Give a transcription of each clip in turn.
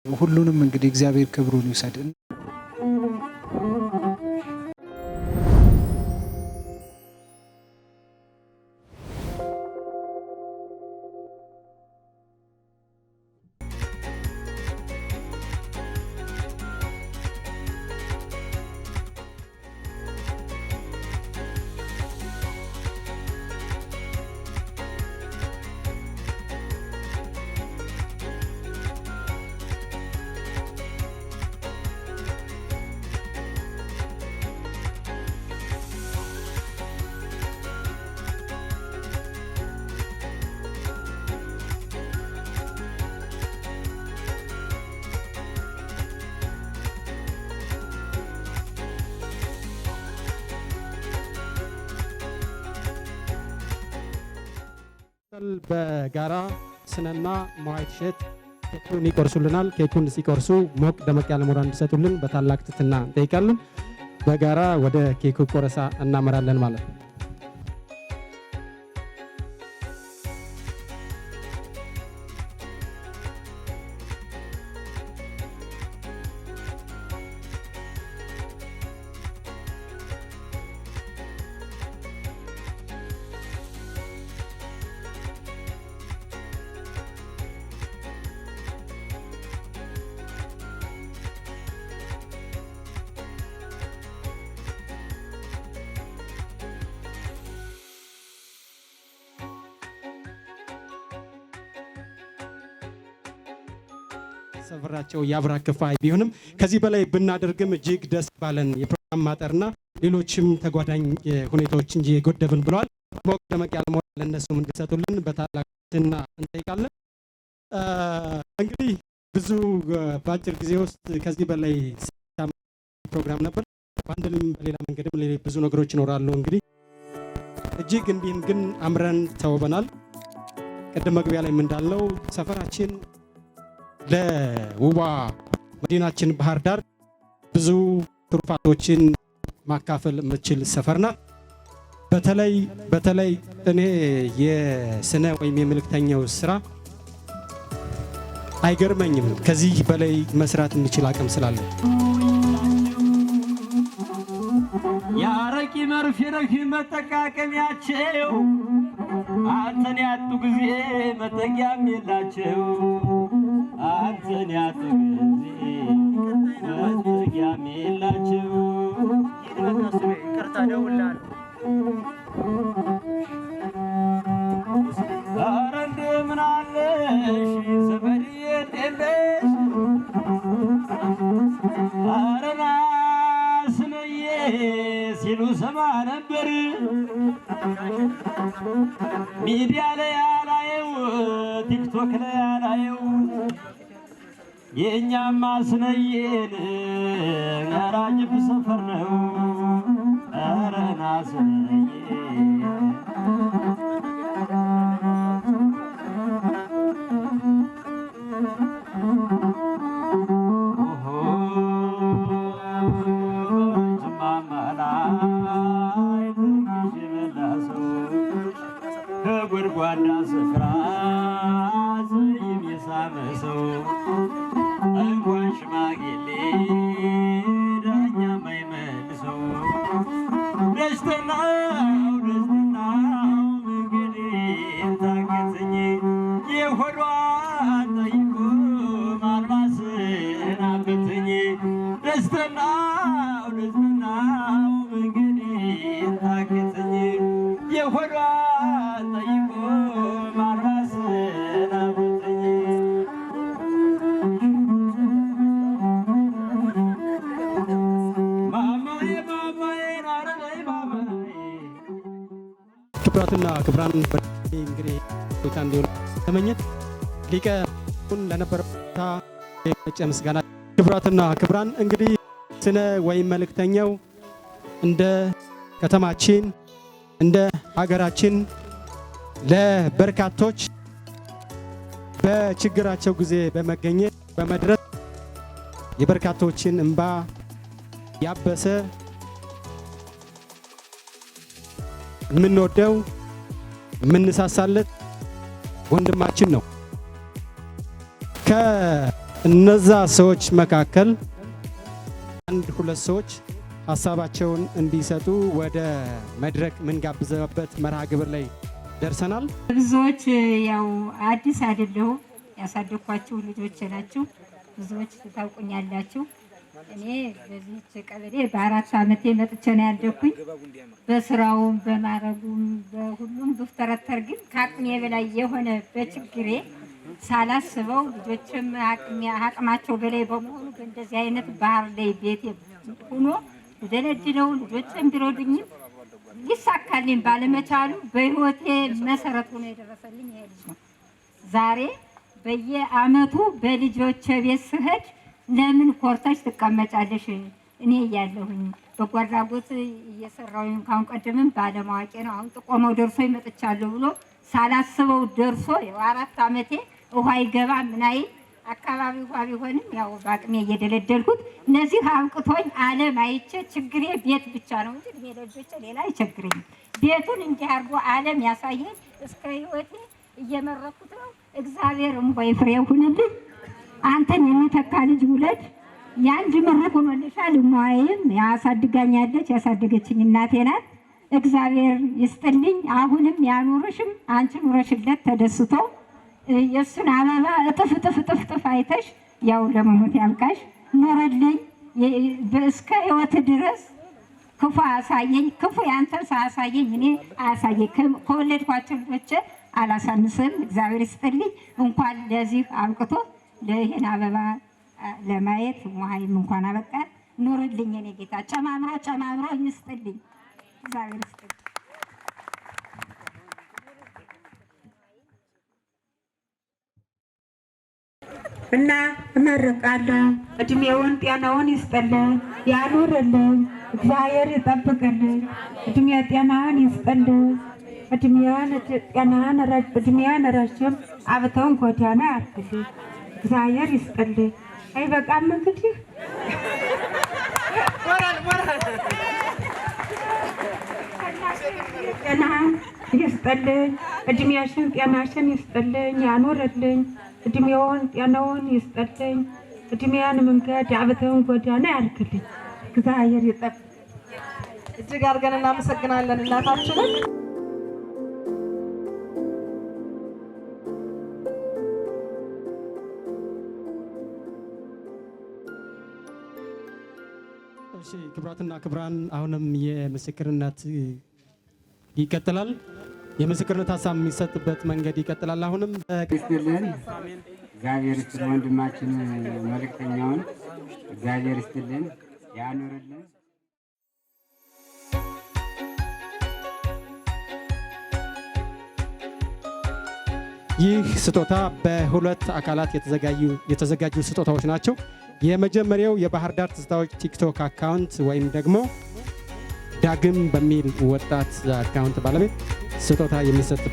ሁሉንም እንግዲህ እግዚአብሔር ክብሩን ይውሰድ። በጋራ ስነና ማዋይት ሸት ኬኩን ይቆርሱልናል። ኬኩን ሲቆርሱ ሞቅ ደመቅ ያለ ሞራል እንዲሰጡልን በታላቅ ትህትና እንጠይቃለን። በጋራ ወደ ኬኩ ቆረሳ እናመራለን ማለት ነው። ሰፈራቸው ያብራ ክፋይ ቢሆንም ከዚህ በላይ ብናደርግም እጅግ ደስ ባለን የፕሮግራም ማጠርና ሌሎችም ተጓዳኝ ሁኔታዎች እንጂ የጎደብን ብለዋል። ሞቅ ደመቅ ያለ ሞራል ለእነሱም እንዲሰጡልን በታላቅ ትህትና እንጠይቃለን። እንግዲህ ብዙ በአጭር ጊዜ ውስጥ ከዚህ በላይ ፕሮግራም ነበር። በአንድም በሌላ መንገድም ብዙ ነገሮች ይኖራሉ። እንግዲህ እጅግ እንዲህም ግን አምረን ተውበናል። ቅድም መግቢያ ላይ እንዳልነው ሰፈራችን ለውቧ መዲናችን ባህር ዳር ብዙ ትሩፋቶችን ማካፈል የምትችል ሰፈር ናት። በተለይ እኔ የስነ ወይም የመልእክተኛው ስራ አይገርመኝም። ከዚህ በላይ መስራት የሚችል አቅም ስላለ ያረቂ መርፌ ረፊ መጠቃቀሚያቸው አንተን ያጡ ጊዜ መጠጊያም የላቸው። አንተን ያጡ ጊዜ መጠጊያም የላቸው። ይቅርታ ደውላለሁ። ኧረ እንደምን አለሽ ዘመዴ እንዴት ነሽ? ኧረ ና ስነዬ ሲሉ ሰማ ነበር። ሚዲያ ላይ ያላየው ቲክቶክ ላይ ያላየው የእኛማ ስነዬን ጋራጅብ ሰፈር ነው። ኧረ ና ስነዬ ከጎድጓዳ ስፍራ ዘይም የሳመ ሰው እንኳን ሽማግሌ ዳኛም አይመልሰው። ደስተናው መንገዴ ታገተኝ የሆዷን ጠይቆ ማልባስን አበተኝ። ደስተናው መንገዴ ታገተኝ የሆዷን ጠይቆ ማልባስን አበተኝ። ክብራትና ክብራን እንግዲህ ቦታ እንዲሆን ተመኘት ሊቀ ለነበረው ቦታ ምስጋና። ክብራትና ክብራን እንግዲህ ስነ ወይም መልእክተኛው እንደ ከተማችን እንደ ሀገራችን ለበርካቶች በችግራቸው ጊዜ በመገኘት በመድረስ የበርካቶችን እንባ ያበሰ የምንወደው የምንሳሳለት ወንድማችን ነው። እነዛ ሰዎች መካከል አንድ ሁለት ሰዎች ሀሳባቸውን እንዲሰጡ ወደ መድረክ ምንጋብዘበት መርሃ ግብር ላይ ደርሰናል። ብዙዎች ያው አዲስ አይደለሁም፣ ያሳደኳችሁ ልጆች ናችሁ። ብዙዎች ታውቁኛላችሁ። እኔ በዚህች ቀበሌ በ4 ዓመቴ መጥቼ ነው ያደኩኝ። በስራውም በማረጉም በሁሉም ብፍተረተር ግን ከአቅሜ በላይ የሆነ በችግሬ ሳላስበው ልጆችም አቅማቸው በላይ በመሆኑ በእንደዚህ አይነት ባህር ላይ ቤት ሆኖ ደለድለው ልጆችም ቢረዱኝም ሊሳካልኝ ባለመቻሉ በህይወቴ መሰረት ሆኖ የደረሰልኝ ይሄ ልጅ ነው። ዛሬ በየአመቱ በልጆቼ ቤት ስሄድ ለምን ኮርተሽ ትቀመጫለሽ? እኔ እያለሁኝ በጎ አድራጎት እየሰራሁኝ ካሁን ቀደምም ባለማወቄ ነው። አሁን ጥቆመው ደርሶ ይመጥቻለሁ ብሎ ሳላስበው ደርሶ ያው 4 ዓመቴ ውሃ ይገባ ምናይ አካባቢ ውሃ ቢሆንም ያው በአቅሜ እየደለደልኩት እነዚህ አብቅቶኝ ዓለም አይቼ ችግሬ ቤት ብቻ ነው እንጂ ለልጆቼ ሌላ አይቸግረኝም። ቤቱን እንዲህ አድርጎ ዓለም ያሳየኝ እስከ ህይወቴ እየመረኩት ነው። እግዚአብሔር እንኳን ፍሬ ሁንልኝ። አንተን የሚተካ ልጅ ውለድ። ያን ጅምርክ ሆኖልሻል። እማዬም ያሳድጋኛለች፣ ያሳደገችኝ እናቴ ናት። እግዚአብሔር ይስጥልኝ። አሁንም ያኑርሽም፣ አንቺ ኑረሽለት ተደስቶ የእሱን አበባ እጥፍ እጥፍ እጥፍ እጥፍ አይተሽ ያው ለመሞት ያብቃሽ። ኑርልኝ እስከ ህይወት ድረስ። ክፉ አሳየኝ፣ ክፉ ያንተን ሳያሳየኝ እኔ አያሳየኝ። ከወለድኳቸው ልጆቼ አላሳንስም። እግዚአብሔር ይስጥልኝ። እንኳን ለዚህ አብቅቶ ለይህን አበባ ለማየት ሙሃይም እንኳን አበቃት። ኑርልኝ የኔ ጌታ፣ ጨማምሮ ጨማምሮ ይስጥልኝ። እግዚአብሔር ይስጥልኝ። እና እመርቃለሁ። እድሜውን ጤናውን ይስጥልን፣ ያኑርልን፣ እግዚአብሔር ይጠብቅልን። እድሜ ጤናውን ይስጥልን፣ እድሜውን ረጅም አብተውን ጎዳና ያርግልን። እግዚአብሔር ይስጥልን። አይበቃም እንግዲህ ጤናህን ይስጥልኝ፣ እድሜሽን ጤናሽን ይስጥልኝ፣ ያኑርልኝ። እድሜውን ጤናውን ይስጥልኝ፣ እድሜያን መንገድ አብተውን ጎዳና ያርግልኝ። እግዚአብሔር ይጠብቅ። እጅግ አድርገን እናመሰግናለን እናታችንን። እሺ ክቡራትና ክቡራን፣ አሁንም የምስክርነት ይቀጥላል። የምስክርነት ሀሳብ የሚሰጥበት መንገድ ይቀጥላል። አሁንም ይስጥልን፣ እግዚአብሔር ይስጥልን። ወንድማችን መልእክተኛውን እግዚአብሔር ይስጥልን፣ ያኑርልን። ይህ ስጦታ በሁለት አካላት የተዘጋጁ ስጦታዎች ናቸው። የመጀመሪያው የባህር ዳር ትዝታዎች ቲክቶክ አካውንት ወይም ደግሞ ዳግም በሚል ወጣት አካውንት ባለቤት ስጦታ የሚሰጥ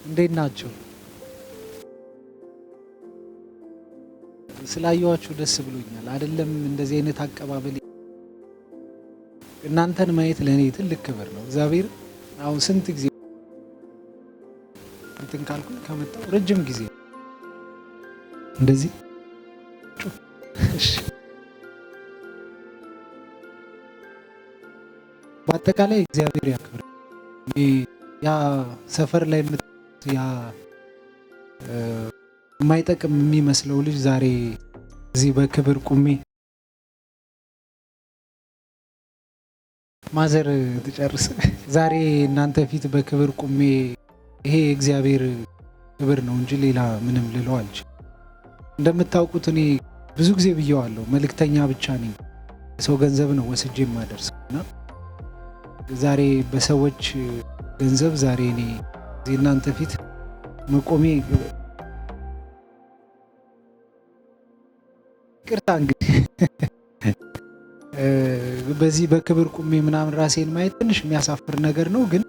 እንዴት ናችሁ? ስላየኋችሁ ደስ ብሎኛል። አይደለም እንደዚህ አይነት አቀባበል እናንተን ማየት ለኔ ትልቅ ክብር ነው። እግዚአብሔር አሁን ስንት ጊዜ እንትን ካልኩኝ ከመጣሁ ረጅም ጊዜ እንደዚህ በአጠቃላይ እግዚአብሔር ያክብር። ያ ሰፈር ላይ ያ የማይጠቅም የሚመስለው ልጅ ዛሬ እዚህ በክብር ቁሜ ማዘር ትጨርስ ዛሬ እናንተ ፊት በክብር ቁሜ ይሄ እግዚአብሔር ክብር ነው እንጂ ሌላ ምንም ልለው አልችልም። እንደምታውቁት እኔ ብዙ ጊዜ ብየዋለሁ፣ መልእክተኛ ብቻ ነኝ። ሰው ገንዘብ ነው ወስጄ የማደርሰውና ዛሬ በሰዎች ገንዘብ ዛሬ እኔ እዚህ እናንተ ፊት መቆሜ ቅርታ እንግዲህ በዚህ በክብር ቁሜ ምናምን ራሴን ማየት ትንሽ የሚያሳፍር ነገር ነው። ግን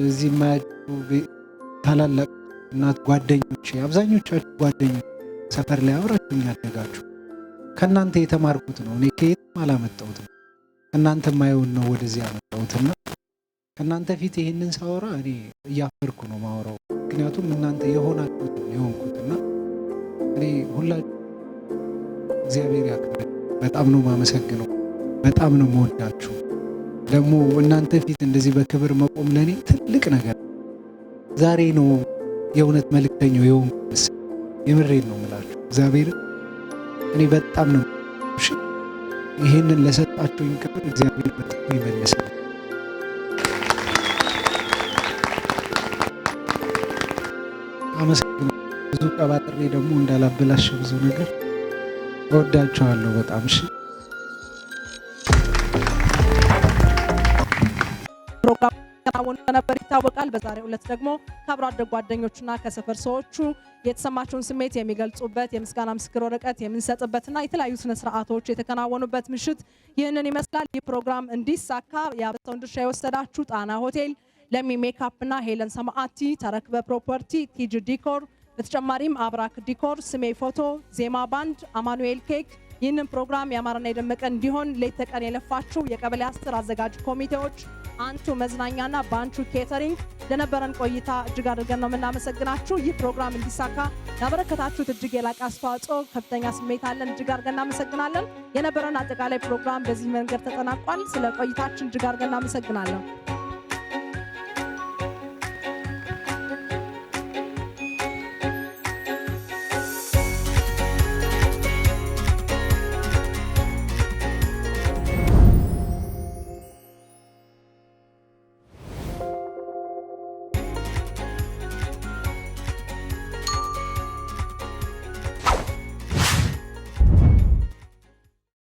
እዚህ ማያችሁ ታላላቅ እናት ጓደኞቼ፣ አብዛኞቻችሁ ጓደኞች ሰፈር ላይ አብራችሁኝ ያደጋችሁ ከእናንተ የተማርኩት ነው። እኔ ከየትም አላመጣሁትም፣ ከእናንተ የማየውን ነው ወደዚህ ያመጣሁትና ከእናንተ ፊት ይህንን ሳወራ እኔ እያፈርኩ ነው ማወራው። ምክንያቱም እናንተ የሆናችሁት የሆንኩትና እኔ ሁላችሁ እግዚአብሔር ያክብር። በጣም ነው ማመሰግነው፣ በጣም ነው መወዳችሁ። ደግሞ እናንተ ፊት እንደዚህ በክብር መቆም ለኔ ትልቅ ነገር። ዛሬ ነው የእውነት መልእክተኛው የሆንኩት። የምሬን ነው የምላችሁ። እግዚአብሔር እኔ በጣም ነው ይሄንን ለሰጣችሁኝ ክብር እግዚአብሔር በጣም ይመልሳል። አመሰግናለሁ። ብዙ ቀባጥሬ ደግሞ እንዳላበላሽ ብዙ ነገር እወዳችኋለሁ በጣም። እሺ ፕሮግራም ተናወነ ነበር ይታወቃል። በዛሬው ዕለት ደግሞ ከአብሮ አደግ ጓደኞቹና ከሰፈር ሰዎቹ የተሰማቸውን ስሜት የሚገልጹበት የምስጋና ምስክር ወረቀት የምንሰጥበትና የተለያዩ ስነ ስርዓቶች የተከናወኑበት ምሽት ይህንን ይመስላል። ይህ ፕሮግራም እንዲሳካ የአብረታውን ድርሻ የወሰዳችሁ ጣና ሆቴል፣ ለሚ ሜካፕ እና ሄለን ሰማዓቲ፣ ተረክበ ፕሮፐርቲ፣ ቲጂ ዲኮር፣ በተጨማሪም አብራክ ዲኮር፣ ስሜ ፎቶ፣ ዜማ ባንድ፣ አማኑኤል ኬክ፣ ይህንን ፕሮግራም ያማረና የደመቀ እንዲሆን ሌት ተቀን የለፋችሁ የቀበሌ 10 አዘጋጅ ኮሚቴዎች፣ አንቱ መዝናኛና ባንቹ ኬተሪንግ ለነበረን ቆይታ እጅግ አድርገን ነው የምናመሰግናችሁ። ይህ ፕሮግራም እንዲሳካ ያበረከታችሁት እጅግ የላቀ አስተዋጽኦ ከፍተኛ ስሜት አለን። እጅግ አድርገን እናመሰግናለን። የነበረን አጠቃላይ ፕሮግራም በዚህ መንገድ ተጠናቋል። ስለ ቆይታችን እጅግ አድርገን እናመሰግናለን።